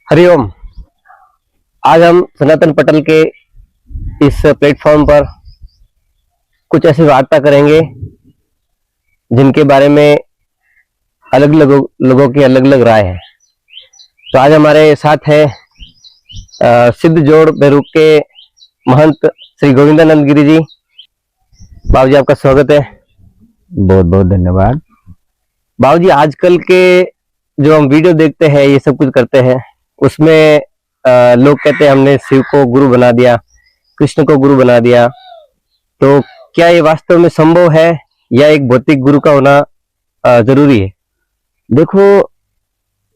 हरिओम। आज हम सनातन पटल के इस प्लेटफॉर्म पर कुछ ऐसी वार्ता करेंगे जिनके बारे में अलग अलग लोगों की अलग अलग राय है। तो आज हमारे साथ है सिद्ध जोड़ बेरूक के महंत श्री गोविंदानंद गिरी जी। बाबू जी, आपका स्वागत है। बहुत बहुत धन्यवाद। बाबू जी, आजकल के जो हम वीडियो देखते हैं, ये सब कुछ करते हैं, उसमें लोग कहते हैं हमने शिव को गुरु बना दिया, कृष्ण को गुरु बना दिया। तो क्या ये वास्तव में संभव है या एक भौतिक गुरु का होना जरूरी है? देखो,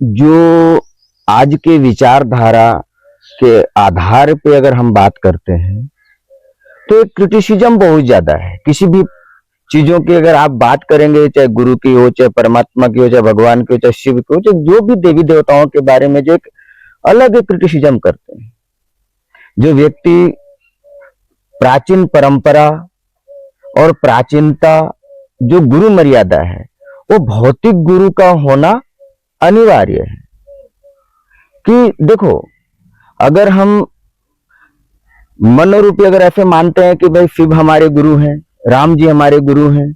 जो आज के विचारधारा के आधार पे अगर हम बात करते हैं तो एक क्रिटिसिज्म बहुत ज्यादा है। किसी भी चीजों की अगर आप बात करेंगे, चाहे गुरु की हो, चाहे परमात्मा की हो, चाहे भगवान की हो, चाहे शिव की हो, चाहे जो भी देवी देवताओं के बारे में जो एक अलग क्रिटिसिज्म करते हैं। जो व्यक्ति प्राचीन परंपरा और प्राचीनता जो गुरु मर्यादा है, वो भौतिक गुरु का होना अनिवार्य है। कि देखो, अगर हम मनोरूपी अगर ऐसे मानते हैं कि भाई शिव हमारे गुरु हैं, राम जी हमारे गुरु हैं,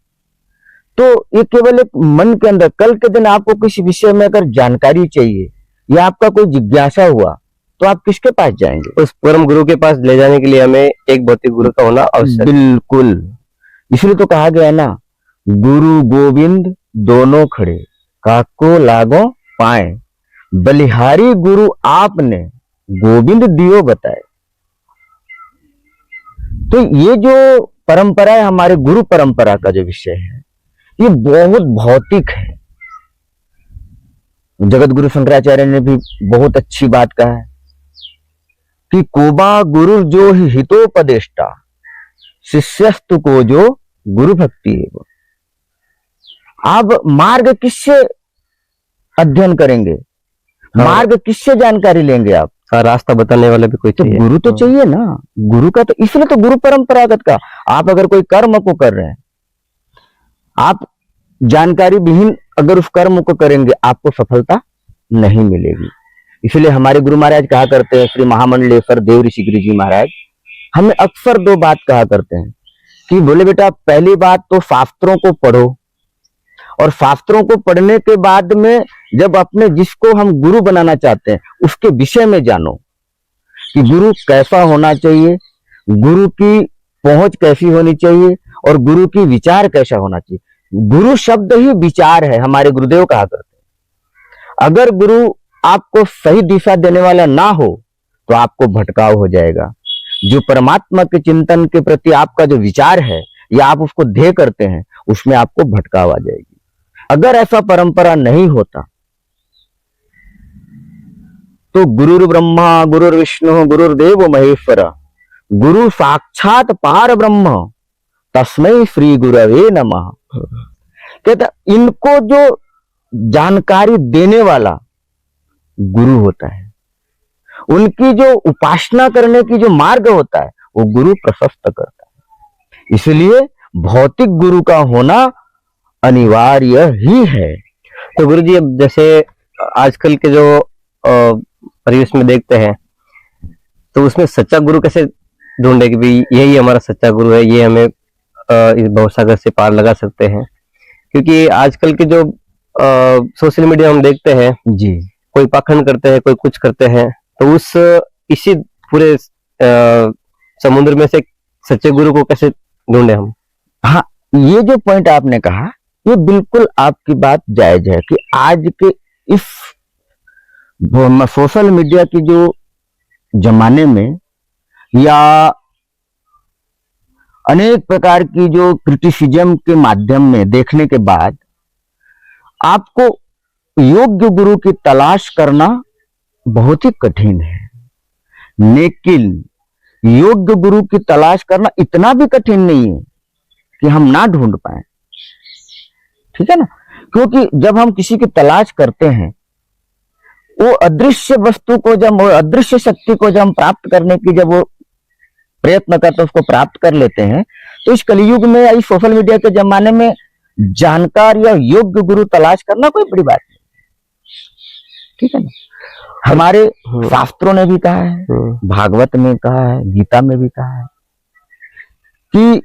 तो ये केवल एक मन के अंदर, कल के दिन आपको किसी विषय में अगर जानकारी चाहिए या आपका कोई जिज्ञासा हुआ तो आप किसके पास जाएंगे? उस परम गुरु के पास ले जाने के लिए हमें एक भौतिक गुरु का होना आवश्यक। बिल्कुल, इसलिए तो कहा गया है ना, गुरु गोविंद दोनों खड़े, काको लागो पाए, बलिहारी गुरु आपने गोविंद दियो बताए। तो ये जो परंपरा है, हमारे गुरु परंपरा का जो विषय है, ये बहुत भौतिक है। जगत गुरु शंकराचार्य ने भी बहुत अच्छी बात कहा है कि कोबा गुरु जो हितोपदेष्टा, शिष्यस्तु को जो गुरु भक्ति है। वो आप मार्ग किससे अध्ययन करेंगे? मार्ग किससे जानकारी लेंगे? आप रास्ता बताने वाला भी कोई तो चाहिए। गुरु तो चाहिए ना। गुरु का तो इसलिए तो गुरु परंपरागत का, आप अगर कोई कर्म को कर रहे हैं, आप जानकारी विहीन अगर उस कर्म को करेंगे, आपको सफलता नहीं मिलेगी। इसलिए हमारे गुरु महाराज कहा करते हैं, श्री महामंडलेश्वर देव ऋषि गिरि जी महाराज हमें अक्सर दो बात कहा करते हैं कि बोले बेटा, पहली बात तो शास्त्रों को पढ़ो, और शास्त्रों को पढ़ने के बाद में जब अपने जिसको हम गुरु बनाना चाहते हैं उसके विषय में जानो कि गुरु कैसा होना चाहिए, गुरु की पहुंच कैसी होनी चाहिए, और गुरु की विचार कैसा होना चाहिए। गुरु शब्द ही विचार है, हमारे गुरुदेव कहा करते हैं। अगर गुरु आपको सही दिशा देने वाला ना हो तो आपको भटकाव हो जाएगा। जो परमात्मा के चिंतन के प्रति आपका जो विचार है या आप उसको ध्येय करते हैं, उसमें आपको भटकाव आ जाएगी। अगर ऐसा परंपरा नहीं होता तो गुरुर् ब्रह्मा गुरुर् विष्णु गुरुर्देव महेश्वर, गुरु साक्षात पार ब्रह्म, तस्मै श्री गुरवे नमः। कहता इनको जो जानकारी देने वाला गुरु होता है, उनकी जो उपासना करने की जो मार्ग होता है, वो गुरु प्रशस्त करता है। इसलिए भौतिक गुरु का होना अनिवार्य ही है। तो गुरु जी, अब जैसे आजकल के जो परिवेश में देखते हैं, तो उसमें सच्चा गुरु कैसे ढूंढे कि भाई यही हमारा सच्चा गुरु है, ये हमें इस भवसागर से पार लगा सकते हैं? क्योंकि आजकल के जो सोशल मीडिया हम देखते हैं जी, कोई पाखंड करते हैं, कोई कुछ करते हैं, तो उस इसी पूरे समुद्र में से सच्चे गुरु को कैसे ढूंढे हम? हाँ, ये जो पॉइंट आपने कहा, ये बिल्कुल आपकी बात जायज है कि आज के इस सोशल मीडिया की जो जमाने में या अनेक प्रकार की जो क्रिटिसिज्म के माध्यम में देखने के बाद आपको योग्य गुरु की तलाश करना बहुत ही कठिन है। लेकिन योग्य गुरु की तलाश करना इतना भी कठिन नहीं है कि हम ना ढूंढ पाए। ठीक है ना? क्योंकि जब हम किसी की तलाश करते हैं, वो अदृश्य वस्तु को, जब अदृश्य शक्ति को जब हम प्राप्त करने की जब वो प्रयत्न करते हैं, उसको प्राप्त कर लेते हैं, तो इस कलयुग में या इस सोशल मीडिया के जमाने में जानकार या योग्य गुरु तलाश करना कोई बड़ी बात नहीं। ठीक है ना? हमारे हम्म। शास्त्रों ने भी कहा है, भागवत में कहा है, गीता में भी कहा है कि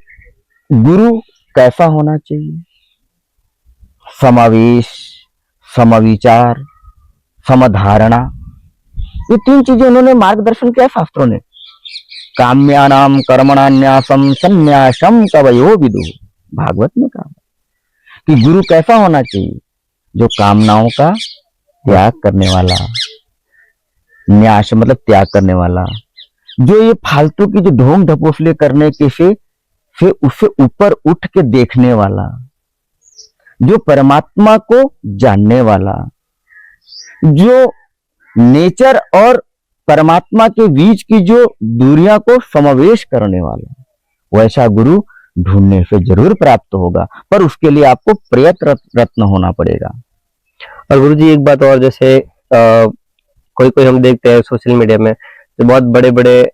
गुरु कैसा होना चाहिए। समावेश, समविचार, समधारणा, ये 3 चीजें उन्होंने मार्गदर्शन किया शास्त्रों ने। काम्यानाम कर्मणान्यासम संन्यासम कवयो विदु, भागवत में कहा कि गुरु कैसा होना चाहिए, जो कामनाओं का त्याग करने वाला, न्यास मतलब त्याग करने वाला, जो ये फालतू की जो ढोंग ढपोसले करने के से फिर उससे ऊपर उठ के देखने वाला, जो परमात्मा को जानने वाला, जो नेचर और परमात्मा के बीच की जो दूरियां को समावेश करने वाला, वैसा गुरु ढूंढने से जरूर प्राप्त होगा, पर उसके लिए आपको प्रयत्न होना पड़ेगा। और गुरु जी एक बात और, जैसे कोई कोई हम देखते हैं सोशल मीडिया में जो बहुत बड़े बड़े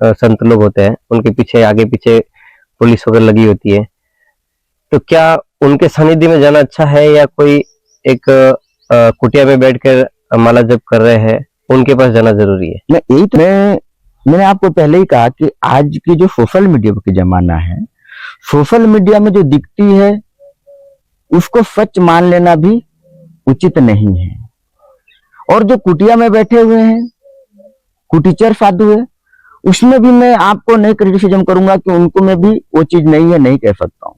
संत लोग होते हैं, उनके पीछे आगे पीछे पुलिस वगैरह लगी होती है, तो क्या उनके सानिध्य में जाना अच्छा है, या कोई एक कुटिया में बैठकर माला जप कर रहे हैं उनके पास जाना जरूरी है? मैं यही तो मैंने आपको पहले ही कहा कि आज की जो सोशल मीडिया का जमाना है, सोशल मीडिया में जो दिखती है उसको सच मान लेना भी उचित नहीं है। और जो कुटिया में बैठे हुए हैं, कुटीचर साधु है, उसमें भी मैं आपको नहीं क्रिटिसिज्म करूंगा कि उनको में भी वो चीज नहीं है, नहीं कह सकता हूं,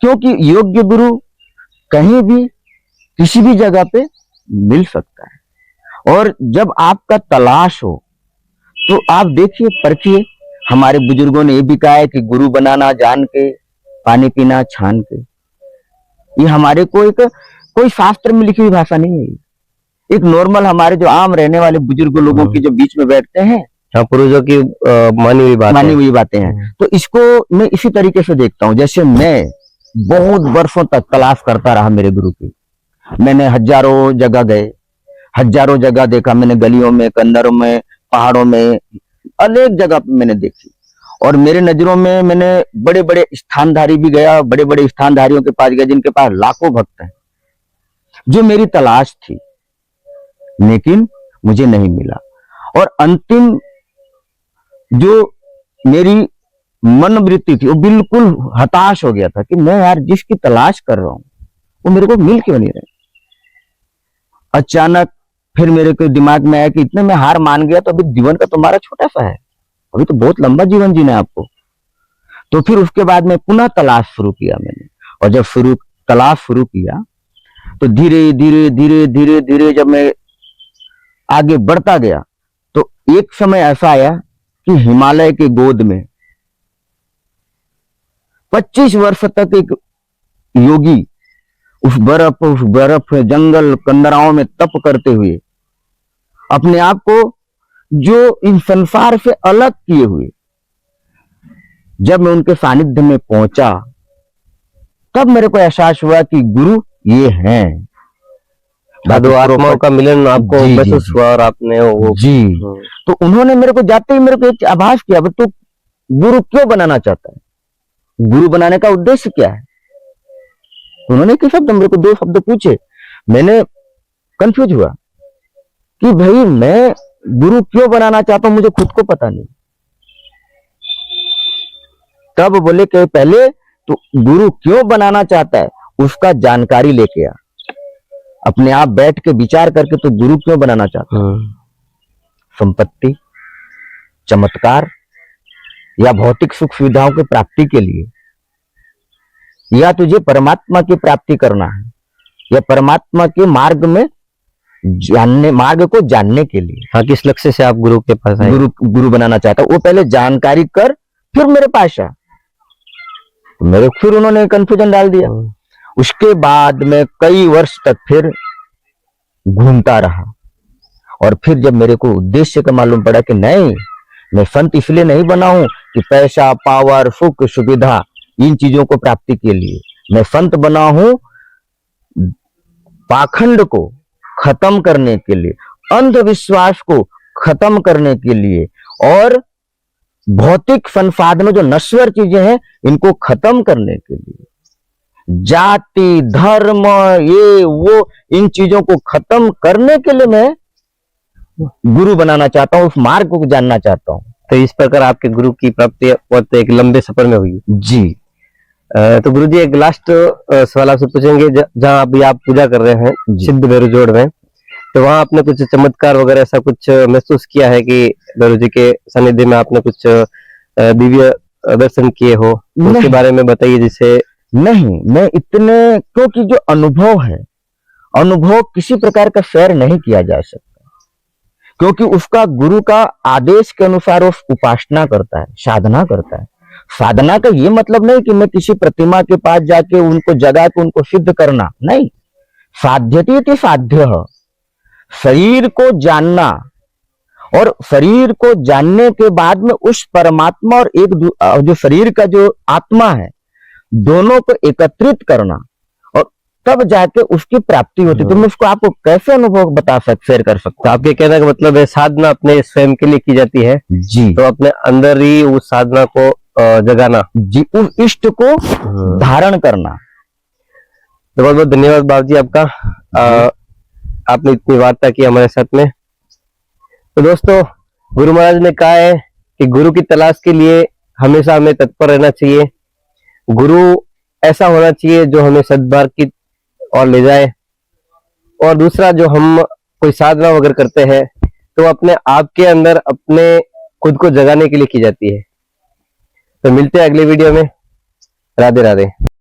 क्योंकि योग्य गुरु कहीं भी किसी भी जगह पे मिल सकता है। और जब आपका तलाश हो तो आप देखिए, परखिए। हमारे बुजुर्गों ने ये भी कहा है कि गुरु बनाना जान के, पानी पीना छान के। ये हमारे कोई शास्त्र में लिखी हुई भाषा नहीं है, एक नॉर्मल हमारे जो आम रहने वाले बुजुर्ग लोगों की जो बीच में बैठते हैं, पूर्वजों की मानी हुई बातें हैं। तो इसको मैं इसी तरीके से देखता हूं, जैसे मैं बहुत वर्षों तक तलाश करता रहा मेरे गुरु की। मैंने हजारों जगह देखा, मैंने गलियों में, कंदरों में, पहाड़ों में, अनेक जगह मैंने देखी। और मेरे नजरों में मैंने बड़े बड़े स्थानधारी भी गया, बड़े बड़े स्थानधारियों के पास गया जिनके पास लाखों भक्त हैं, जो मेरी तलाश थी, लेकिन मुझे नहीं मिला। और अंतिम जो मेरी मनोवृत्ति थी वो बिल्कुल हताश हो गया था कि मैं यार जिसकी तलाश कर रहा हूं वो मेरे को मिल क्यों नहीं रहे। अचानक फिर मेरे को दिमाग में आया कि इतने में हार मान गया तो अभी जीवन का तुम्हारा छोटा सा है, अभी तो बहुत लंबा जीवन जीना है आपको। तो फिर उसके बाद में पुनः तलाश शुरू किया मैंने, और जब तलाश शुरू किया तो धीरे धीरे धीरे धीरे धीरे जब मैं आगे बढ़ता गया तो एक समय ऐसा आया कि हिमालय के गोद में 25 वर्ष तक एक योगी उस बर्फ जंगल कंदराओं में तप करते हुए अपने आप को जो इन संसार से अलग किए हुए, जब मैं उनके सानिध्य में पहुंचा तब मेरे को एहसास हुआ कि गुरु ये हैं। साधु आत्माओं का मिलन आपको महसूस हुआ और आपने वो जी। तो उन्होंने मेरे को जाते ही मेरे को एक आभास किया, तू गुरु क्यों बनाना चाहता है, गुरु बनाने का उद्देश्य क्या है। उन्होंने के शब्द मेरे को 2 शब्द पूछे, मैंने कंफ्यूज हुआ कि भाई मैं गुरु क्यों बनाना चाहता हूं, मुझे खुद को पता नहीं। तब बोले कि पहले तो गुरु क्यों बनाना चाहता है उसका जानकारी लेके आ, अपने आप बैठ के विचार करके तो गुरु क्यों बनाना चाहता है। संपत्ति, चमत्कार या भौतिक सुख सुविधाओं की प्राप्ति के लिए, या तुझे परमात्मा की प्राप्ति करना है, या परमात्मा के मार्ग को जानने के लिए। हाँ, किस लक्ष्य से आप गुरु के पास आए? गुरु बनाना चाहता, वो पहले जानकारी कर फिर मेरे पास आ। फिर उन्होंने कंफ्यूजन डाल दिया। उसके बाद में कई वर्ष तक फिर घूमता रहा, और फिर जब मेरे को उद्देश्य का मालूम पड़ा कि नहीं, मैं संत इसलिए नहीं बना हूं कि पैसा, पावर, सुख, सुविधा इन चीजों को प्राप्ति के लिए, मैं संत बना हूं पाखंड को खत्म करने के लिए, अंधविश्वास को खत्म करने के लिए, और भौतिक संसाधनों जो नश्वर चीजें हैं इनको खत्म करने के लिए। जाति, धर्म, ये वो इन चीजों को खत्म करने के लिए मैं गुरु बनाना चाहता हूँ, उस मार्ग को जानना चाहता हूँ। तो इस प्रकार आपके गुरु की प्राप्ति बहुत एक लंबे सफर में हुई। जी। तो गुरु जी एक लास्ट सवाल आपसे पूछेंगे, जहाँ अभी आप पूजा कर रहे हैं सिद्ध भैरव जोड़ में, तो वहाँ आपने कुछ चमत्कार वगैरह ऐसा कुछ महसूस किया है कि भैरव जी के सानिध्य में आपने कुछ दिव्य दर्शन किए हो, तो उसके बारे में बताइए। जिसे नहीं, मैं इतने, क्योंकि जो अनुभव है, अनुभव किसी प्रकार का शेयर नहीं किया जा सकता, क्योंकि उसका गुरु का आदेश के अनुसार उस उपासना करता है, साधना करता है। साधना का ये मतलब नहीं कि मैं किसी प्रतिमा के पास जाके उनको जगा के उनको सिद्ध करना, नहीं। साध्यते साध्य, शरीर को जानना, और शरीर को जानने के बाद में उस परमात्मा और एक जो शरीर का जो आत्मा है, दोनों को एकत्रित करना, और तब जाके उसकी प्राप्ति होती। तो मैं उसको आपको कैसे अनुभव बता शेयर कर सकता हूँ। आपके कहने का मतलब है साधना अपने स्वयं के लिए की जाती है जी, तो अपने अंदर ही उस साधना को जगाना जी, उस इष्ट को धारण करना। तो बहुत बहुत धन्यवाद बाबू जी आपका, आपने इतनी वार्ता की हमारे साथ में। तो दोस्तों, गुरु महाराज ने कहा है कि गुरु की तलाश के लिए हमेशा हमें तत्पर रहना चाहिए। गुरु ऐसा होना चाहिए जो हमें सद्मार्ग की ओर ले जाए। और दूसरा, जो हम कोई साधना वगैरह करते हैं तो अपने आप के अंदर अपने खुद को जगाने के लिए की जाती है। तो मिलते हैं अगले वीडियो में। राधे राधे।